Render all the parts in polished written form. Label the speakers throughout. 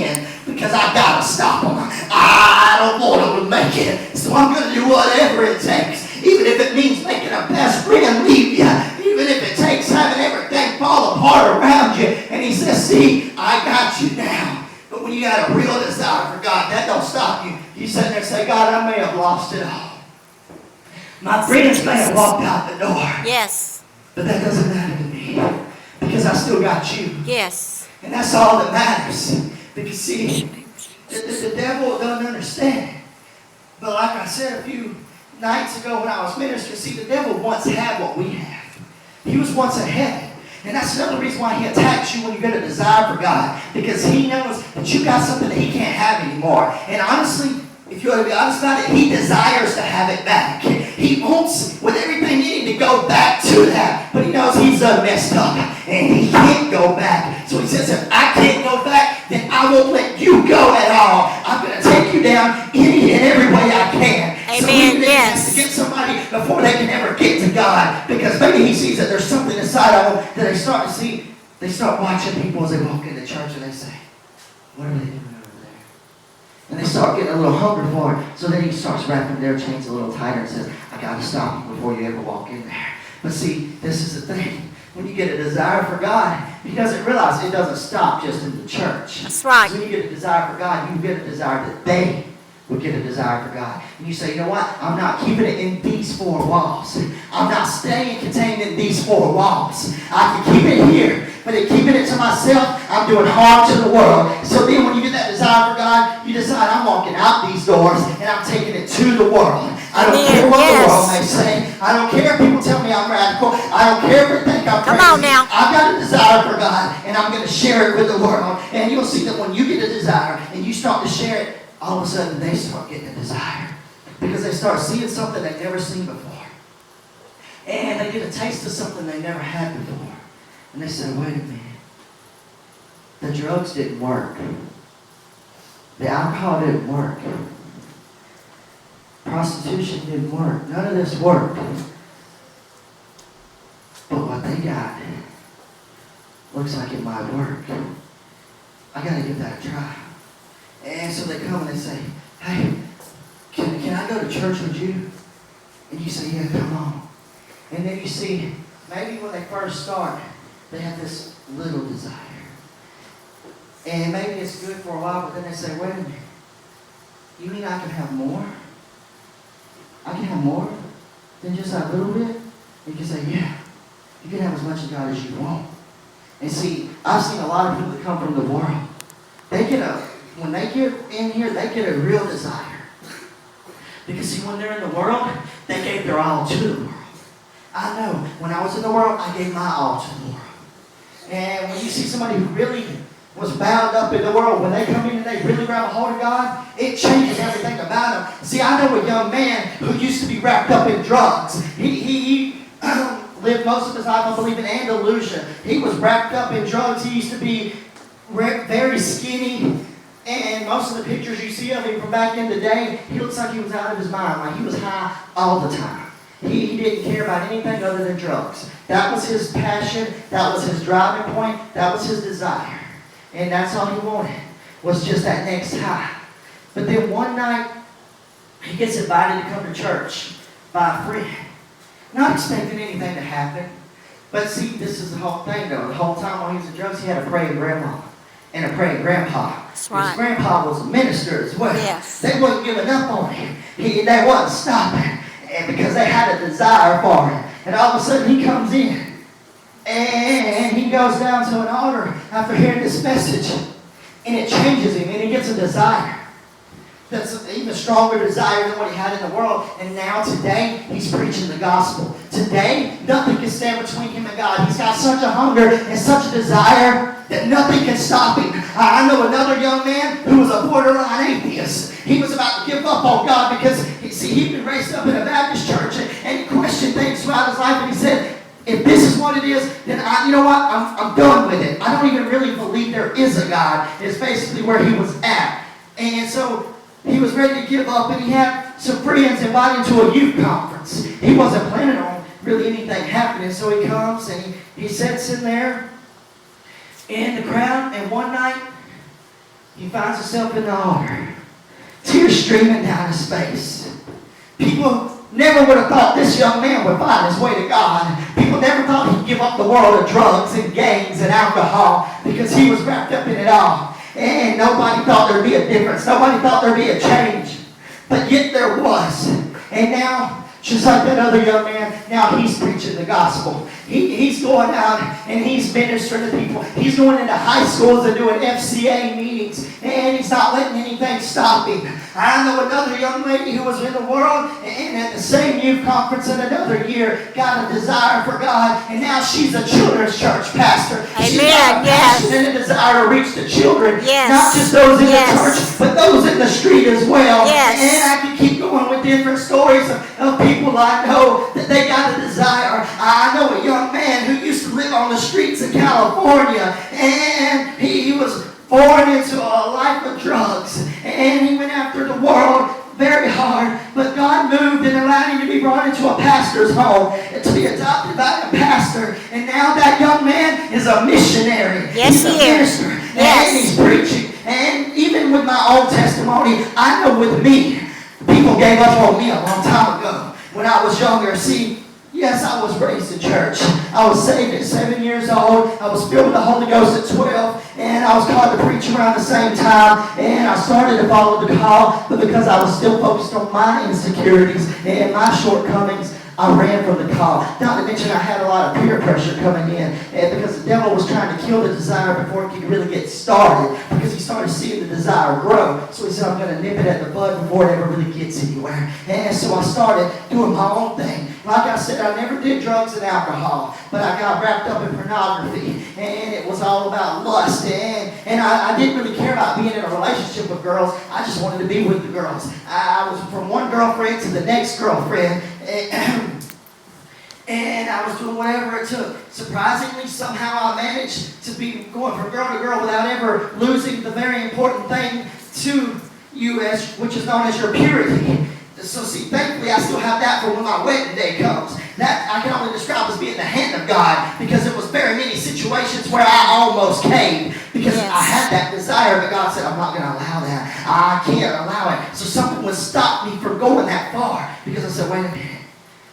Speaker 1: can because I gotta stop them. I don't want them to make it, so I'm gonna do whatever it takes, even if it means making a best friend leave you, even if it takes having everything fall apart around you. And he says, see, I got you now. But when you got a real desire for God, that don't stop you. You sit there and say, God, I may have lost it all. My friends may have walked out the door.
Speaker 2: Yes.
Speaker 1: But that doesn't matter to me because I still got you.
Speaker 2: Yes.
Speaker 1: And that's all that matters. Because see, the devil doesn't understand. But like I said a few nights ago when I was ministering, see, the devil once had what we have. He was once ahead. And that's another reason why he attacks you when you get a desire for God. Because he knows that you got something that he can't have anymore. And honestly, if you want to be honest about it, he desires to have it back. He wants, with everything in him, to go back to that. But he knows he's messed up. And he can't go back. So he says, if I can't go back, then I won't let you go at all. I'm going to take you down any and every way I can.
Speaker 2: Amen.
Speaker 1: So
Speaker 2: yes.
Speaker 1: to get somebody before they can ever get to God. Because maybe he sees that there's something inside of them that they start to see. They start watching people as they walk into church and they say, what are they doing over there? And they start getting a little hunger for it. So then he starts wrapping their chains a little tighter and says, I got to stop you before you ever walk in there. But see, this is the thing. When you get a desire for God, he doesn't realize it doesn't stop just in the church.
Speaker 2: That's right.
Speaker 1: So when you get a desire for God, you get a desire that they would get a desire for God. And you say, you know what? I'm not keeping it in these four walls. I'm not staying contained in these four walls. I can keep it here, but in keeping it to myself, I'm doing harm to the world. So then when you get that desire for God, you decide I'm walking out these doors and I'm taking it to the world. I don't care what the world may say. I don't care if people tell me I'm radical. I don't care if they think I'm crazy.
Speaker 2: Come on now.
Speaker 1: I've got a desire for God, and I'm going to share it with the world. And you'll see that when you get a desire and you start to share it, all of a sudden they start getting a desire. Because they start seeing something they've never seen before. And they get a taste of something they never had before. And they say, wait a minute. The drugs didn't work. The alcohol didn't work. Prostitution didn't work. None of this worked. But what they got looks like it might work. I got to give that a try. And so they come and they say, hey, can I go to church with you? And you say, yeah, come on. And then you see, maybe when they first start, they have this little desire. And maybe it's good for a while, but then they say, wait a minute. You mean I can have more? I can have more than just that little bit? You can say, yeah. You can have as much of God as you want. And see, I've seen a lot of people that come from the world. When they get in here, they get a real desire. Because see, when they're in the world, they gave their all to the world. I know, when I was in the world, I gave my all to the world. And when you see somebody who really was bound up in the world, when they come in and they really grab a hold of God, it changes everything about them. See, I know a young man who used to be wrapped up in drugs. He lived most of his life, I believe, in Andalusia. He was wrapped up in drugs. He used to be very skinny. And most of the pictures you see of him from back in the day, he looks like he was out of his mind. Like he was high all the time. He didn't care about anything other than drugs. That was his passion. That was his driving point. That was his desire. And that's all he wanted, was just that next high. But then one night, he gets invited to come to church by a friend. Not expecting anything to happen. But see, this is the whole thing though. The whole time while he was in drugs, he had a praying grandma and a praying grandpa.
Speaker 2: That's right.
Speaker 1: His grandpa was a minister as well.
Speaker 2: Yes.
Speaker 1: They wasn't giving up on him. They wasn't stopping. And because they had a desire for him. And all of a sudden he comes in. And he goes down to an altar after hearing this message. And it changes him. And he gets a desire. That's an even stronger desire than what he had in the world. And now today, he's preaching the gospel. Today, nothing can stand between him and God. He's got such a hunger and such a desire that nothing can stop him. I know another young man who was a borderline atheist. He was about to give up on God because, he'd been raised up in a Baptist church and he questioned things throughout his life. And he said, if this is what it is, then you know what? I'm done with it. I don't even really believe there is a God. It's basically where he was at. And so he was ready to give up, and he had some friends invite him to a youth conference. He wasn't planning on really anything happening, so he comes and he sits in there in the crowd, and one night He finds himself in the altar. Tears streaming down his face. People never would have thought this young man would find his way to God. People never thought he'd give up the world of drugs and gangs and alcohol because he was wrapped up in it all. And nobody thought there'd be a difference. Nobody thought there'd be a change. But yet there was. And now, just like that other young man, now he's preaching the gospel. He's going out and he's ministering to people. He's going into high schools and doing FCA meetings. And he's not letting anything stop him. I know another young lady who was in the world and at the same youth conference in another year got a desire for God. And now she's a children's church pastor.
Speaker 2: Amen.
Speaker 1: She's got a passion and a desire to reach the children.
Speaker 2: Yes.
Speaker 1: Not just those in
Speaker 2: Yes.
Speaker 1: the church, but those in the street as well.
Speaker 2: Yes.
Speaker 1: And I can keep going with different stories of people I know that they got a desire. I know a young man who used to live on the streets of California, and he was born into a life of drugs, and he went after the world very hard, but God moved and allowed him to be brought into a pastor's home and to be adopted by a pastor. And now that young man is a missionary.
Speaker 2: Yes,
Speaker 1: he's a minister.
Speaker 2: Yes.
Speaker 1: And he's preaching. And even with my own testimony, I know with me, people gave up on me a long time ago when I was younger. See, yes, I was raised in church. I was saved at 7 years old. I was filled with the Holy Ghost at 12. And I was called to preach around the same time. And I started to follow the call. But because I was still focused on my insecurities and my shortcomings, I ran from the call. Not to mention I had a lot of peer pressure coming in. And because the devil was trying to kill the desire before it could really get started. Because he started seeing the desire grow. So he said, I'm going to nip it at the bud before it ever really gets anywhere. And so I started doing my own thing. Like I said, I never did drugs and alcohol, but I got wrapped up in pornography, and it was all about lust, and I didn't really care about being in a relationship with girls. I just wanted to be with the girls. I was from one girlfriend to the next girlfriend, and I was doing whatever it took. Surprisingly, somehow I managed to be going from girl to girl without ever losing the very important thing to you, which is known as your purity. So see, thankfully I still have that for when my wedding day comes. That I can only describe as being the hand of God, because it was very many situations where I almost caved because
Speaker 2: Yes.
Speaker 1: I had that desire, but God said, I'm not going to allow that. I can't allow it. So something would stop me from going that far, because I said, wait a minute.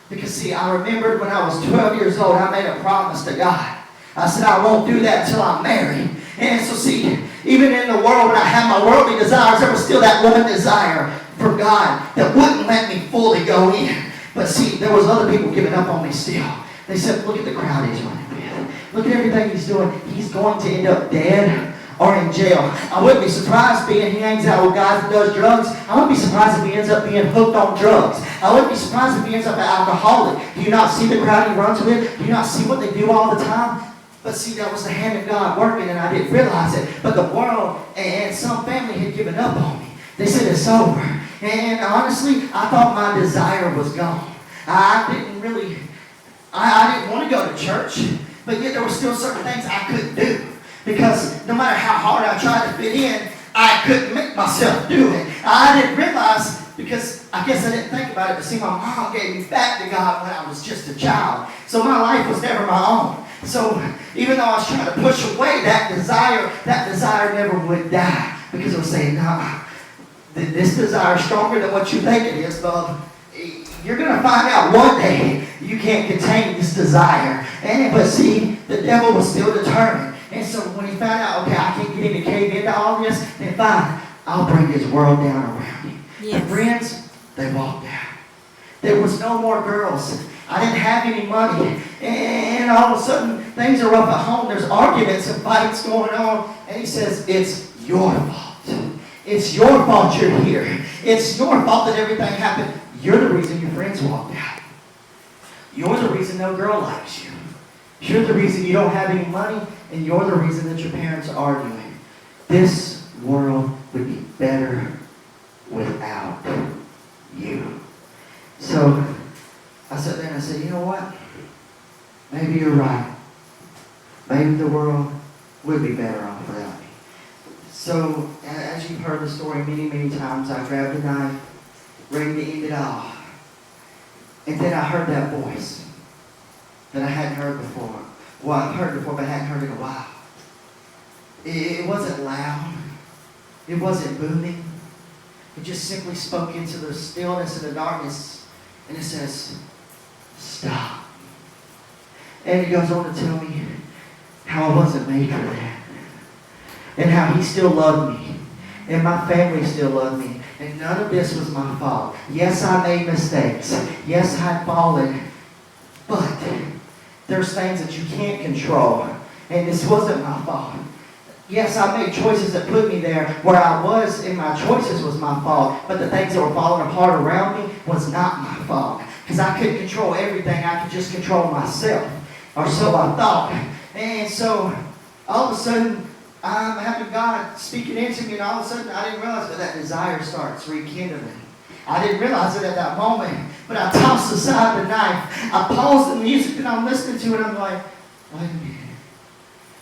Speaker 1: Because see, I remembered when I was 12 years old, I made a promise to God. I said, I won't do that until I'm married. And so see, even in the world when I had my worldly desires, there was still that woman desire for God that wouldn't let me fully go in. But see, there was other people giving up on me still. They said, look at the crowd he's running with. Look at everything he's doing. He's going to end up dead or in jail. I wouldn't be surprised being he hangs out with guys that does drugs. I wouldn't be surprised if he ends up being hooked on drugs. I wouldn't be surprised if he ends up an alcoholic. Do you not see the crowd he runs with? Do you not see what they do all the time? But see, that was the hand of God working, and I didn't realize it. But the world and some family had given up on me. They said it's over. And honestly, I thought my desire was gone. I didn't want to go to church, but yet there were still certain things I couldn't do. Because no matter how hard I tried to fit in, I couldn't make myself do it. I didn't realize, because I guess I didn't think about it, but see, my mom gave me back to God when I was just a child. So my life was never my own. So even though I was trying to push away that desire never would die. Because I was saying, nah, this desire is stronger than what you think it is, bub. You're going to find out one day you can't contain this desire. But see, the devil was still determined. And so when he found out, okay, I can't get him to cave into all this, then fine, I'll bring his world down around him.
Speaker 2: Yes.
Speaker 1: And friends, they walked out. There was no more girls. I didn't have any money. And all of a sudden, things are up at home. There's arguments and fights going on. And he says, it's your fault. It's your fault you're here. It's your fault that everything happened. You're the reason your friends walked out. You're the reason no girl likes you. You're the reason you don't have any money, and you're the reason that your parents are arguing. This world would be better without you. So I sat there and I said, you know what? Maybe you're right. Maybe the world would be better off without me. So as you've heard the story many, many times, I grabbed a knife, ready to end it all. And then I heard that voice that I hadn't heard before. Well, I've heard it before, but I hadn't heard it in a while. It wasn't loud. It wasn't booming. It just simply spoke into the stillness and the darkness. And it says, stop. And he goes on to tell me how I wasn't made for that. And how he still loved me. And my family still loved me. And none of this was my fault. Yes, I made mistakes. Yes, I fallen. But there's things that you can't control. And this wasn't my fault. Yes, I made choices that put me there where I was, and my choices was my fault. But the things that were falling apart around me was not my fault. Because I couldn't control everything. I could just control myself. Or so I thought. And so, all of a sudden, I'm having God speaking into me, and all of a sudden, I didn't realize that desire starts rekindling. I didn't realize it at that moment, but I tossed aside the knife. I paused the music that I'm listening to, and I'm like, wait a minute.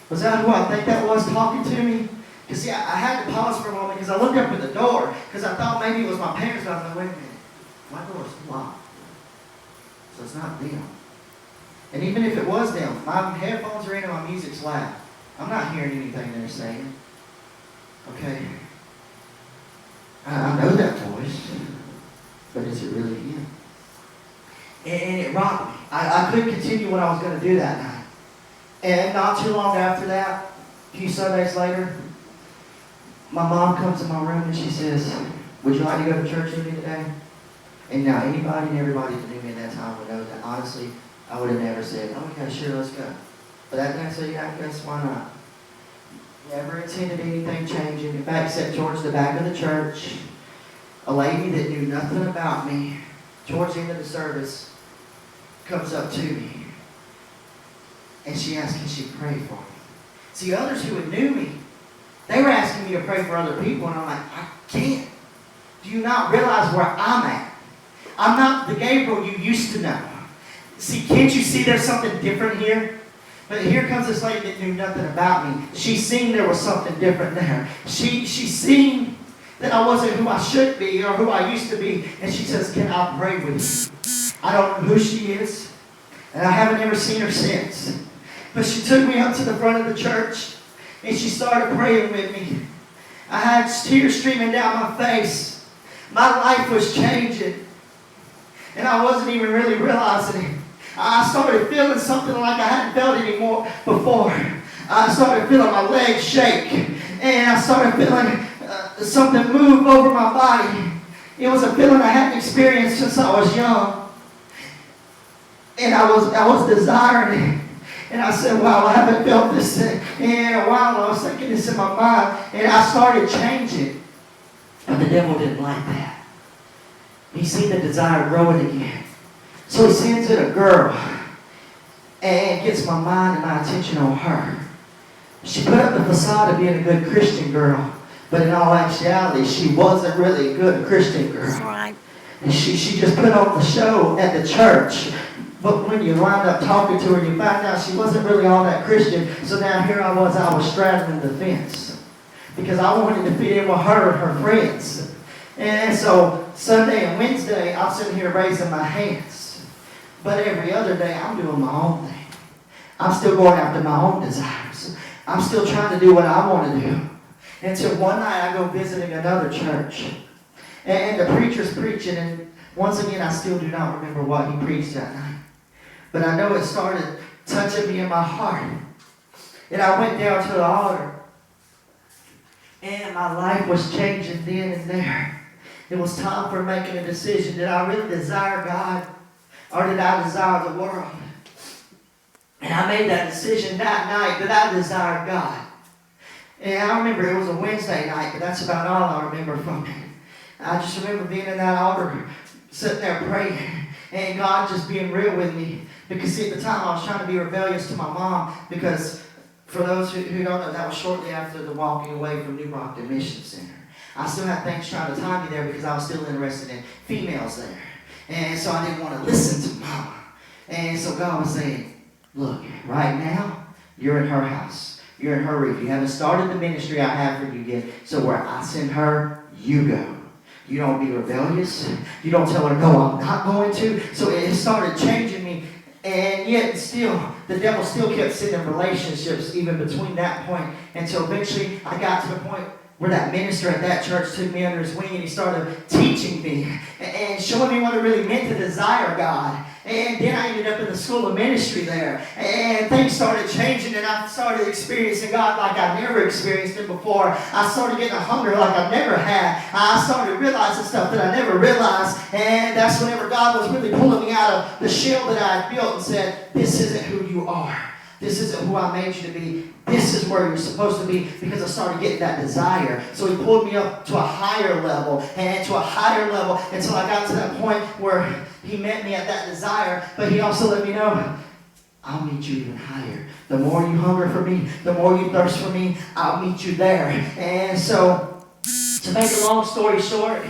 Speaker 1: Was that who I think that was talking to me? Because see, I had to pause for a moment because I looked up at the door because I thought maybe it was my parents, but I was like, wait a minute. My door's locked. So it's not them. And even if it was them, my headphones are in and my music's loud. I'm not hearing anything they're saying. Okay? I know that voice, but is it really him? And it rocked me. I couldn't continue what I was going to do that night. And not too long after that, a few Sundays later, my mom comes in my room and she says, would you like to go to church with me today? And now anybody and everybody that knew me at that time would know that honestly, I would have never said, oh, okay, sure, let's go. But that night I said, yeah, I guess why not? Never intended anything changing. In fact, sat towards the back of the church, a lady that knew nothing about me, towards the end of the service, comes up to me. And she asked, can she pray for me? See, others who had knew me, they were asking me to pray for other people, and I'm like, I can't. Do you not realize where I'm at? I'm not the Gabriel you used to know. See, can't you see there's something different here? But here comes this lady that knew nothing about me. She seen there was something different there. She seen that I wasn't who I should be or who I used to be. And she says, can I pray with you? I don't know who she is. And I haven't ever seen her since. But she took me up to the front of the church. And she started praying with me. I had tears streaming down my face. My life was changing. And I wasn't even really realizing it. I started feeling something like I hadn't felt anymore before. I started feeling my legs shake. And I started feeling something move over my body. It was a feeling I hadn't experienced since I was young. And I was desiring it. And I said, wow, I haven't felt this in a while. I was thinking this in my mind. And I started changing. But the devil didn't like that. He seen the desire growing again. So he sends in a girl and gets my mind and my attention on her. She put up the facade of being a good Christian girl, but in all actuality, she wasn't really a good Christian girl. That's right. And she just put on the show at the church. But when you wind up talking to her, you find out she wasn't really all that Christian. So now here I was straddling the fence. Because I wanted to fit in with her and her friends. And so Sunday and Wednesday, I'm sitting here raising my hands. But every other day, I'm doing my own thing. I'm still going after my own desires. I'm still trying to do what I want to do. Until one night, I go visiting another church. And the preacher's preaching, and once again, I still do not remember what he preached that night. But I know it started touching me in my heart. And I went down to the altar. And my life was changing then and there. It was time for making a decision. Did I really desire God? Or did I desire the world? And I made that decision that night that I desired God. And I remember it was a Wednesday night, but that's about all I remember from it. I just remember being in that altar, sitting there praying, and God just being real with me. Because see, at the time I was trying to be rebellious to my mom, because for those who don't know, that was shortly after the walking away from New Brockton Mission Center. I still had things trying to tie me there because I was still interested in females there. And so I didn't want to listen to Mama. And so God was saying, look, right now, you're in her house. You're in her roof. You haven't started the ministry I have for you yet. So where I send her, you go. You don't be rebellious. You don't tell her, no, I'm not going to. So it started changing me. And yet still, the devil still kept sending relationships even between that point. Until eventually I got to the point where that minister at that church took me under his wing and he started teaching me and showing me what it really meant to desire God. And then I ended up in the school of ministry there. And things started changing and I started experiencing God like I've never experienced Him before. I started getting a hunger like I've never had. I started realizing stuff that I never realized. And that's whenever God was really pulling me out of the shell that I had built and said, this isn't who you are. This isn't who I made you to be. This is where you're supposed to be, because I started getting that desire. So He pulled me up to a higher level and to a higher level until I got to that point where He met me at that desire. But He also let me know, I'll meet you even higher. The more you hunger for me, the more you thirst for me, I'll meet you there. And so, to make a long story short,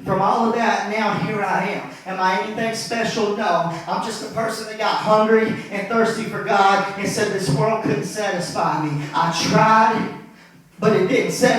Speaker 1: from all of that, now here I am. Am I anything special? No. I'm just a person that got hungry and thirsty for God and said this world couldn't satisfy me. I tried, but it didn't satisfy me.